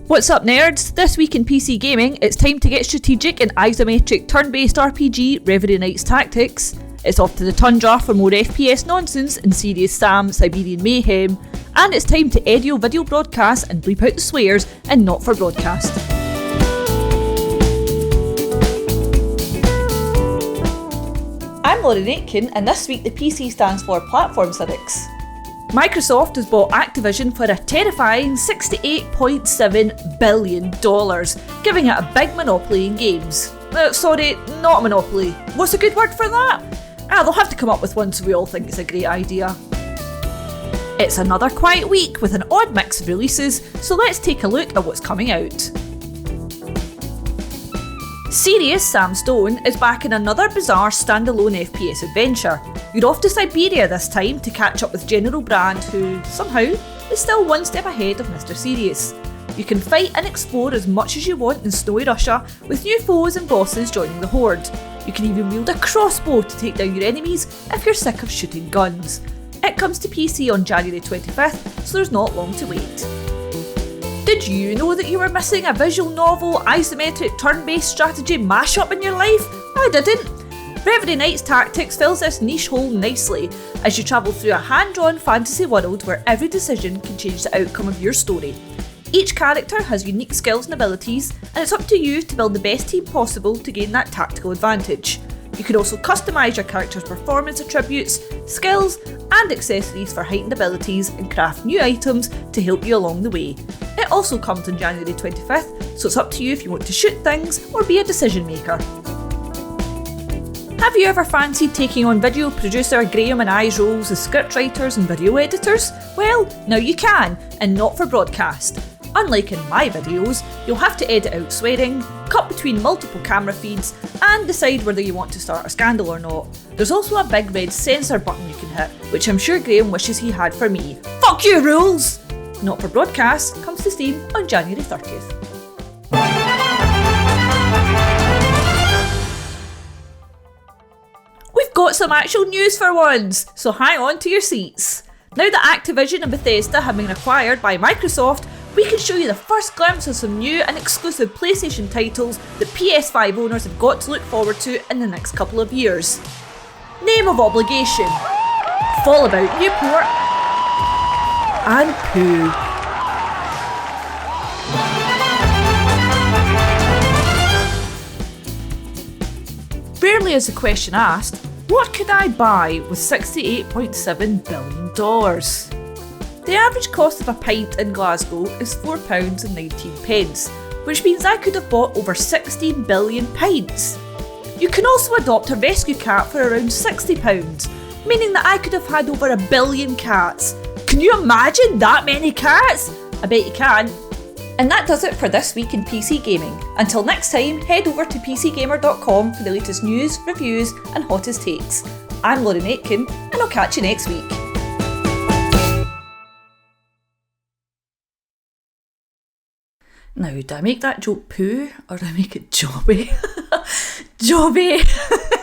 What's up, nerds? This week in PC gaming, it's time to get strategic in isometric turn-based RPG Reverie Knights Tactics. It's off to the Tundra for more FPS nonsense in Serious Sam, Siberian Mayhem, and it's time to audio video broadcast and bleep out the swears and not for broadcast. I'm Lauren Aitken, and this week the PC stands for Platform Civics. Microsoft has bought Activision for a terrifying $68.7 billion, giving it a big monopoly in games. Sorry, not a monopoly. What's a good word for that? They'll have to come up with one so we all think it's a great idea. It's another quiet week with an odd mix of releases, so let's take a look at what's coming out. Serious Sam Stone is back in another bizarre standalone FPS adventure. You're off to Siberia this time to catch up with General Brand, who, somehow, is still one step ahead of Mr. Serious. You can fight and explore as much as you want in snowy Russia, with new foes and bosses joining the horde. You can even wield a crossbow to take down your enemies if you're sick of shooting guns. It comes to PC on January 25th, so there's not long to wait. Did you know that you were missing a visual novel, isometric turn-based strategy mashup in your life? I didn't. Reverie Knights Tactics fills this niche hole nicely as you travel through a hand-drawn fantasy world where every decision can change the outcome of your story. Each character has unique skills and abilities, and it's up to you to build the best team possible to gain that tactical advantage. You can also customise your character's performance attributes, skills, and accessories for heightened abilities and craft new items to help you along the way. It also comes on January 25th, so it's up to you if you want to shoot things or be a decision maker. Have you ever fancied taking on video producer Graham and I's roles as scriptwriters and video editors? Well, now you can, and not for broadcast. Unlike in my videos, you'll have to edit out swearing, cut between multiple camera feeds, and decide whether you want to start a scandal or not. There's also a big red censor button you can hit, which I'm sure Graham wishes he had for me. Fuck you, rules! Not for broadcast comes to Steam on January 30th. We've got some actual news for once, so hang on to your seats. Now that Activision and Bethesda have been acquired by Microsoft, we can show you the first glimpse of some new and exclusive PlayStation titles that PS5 owners have got to look forward to in the next couple of years. Name of obligation: Fallout Newport and Pooh. Rarely is the question asked, what could I buy with $68.7 billion? The average cost of a pint in Glasgow is £4.19, which means I could have bought over 16 billion pints. You can also adopt a rescue cat for around £60, meaning that I could have had over 1 billion cats. Can you imagine that many cats? I bet you can. And that does it for this week in PC gaming. Until next time, head over to pcgamer.com for the latest news, reviews and hottest takes. I'm Lauren Aitken, and I'll catch you next week. Now, do I make that joke Pooh or do I make it Jobby? Jobby!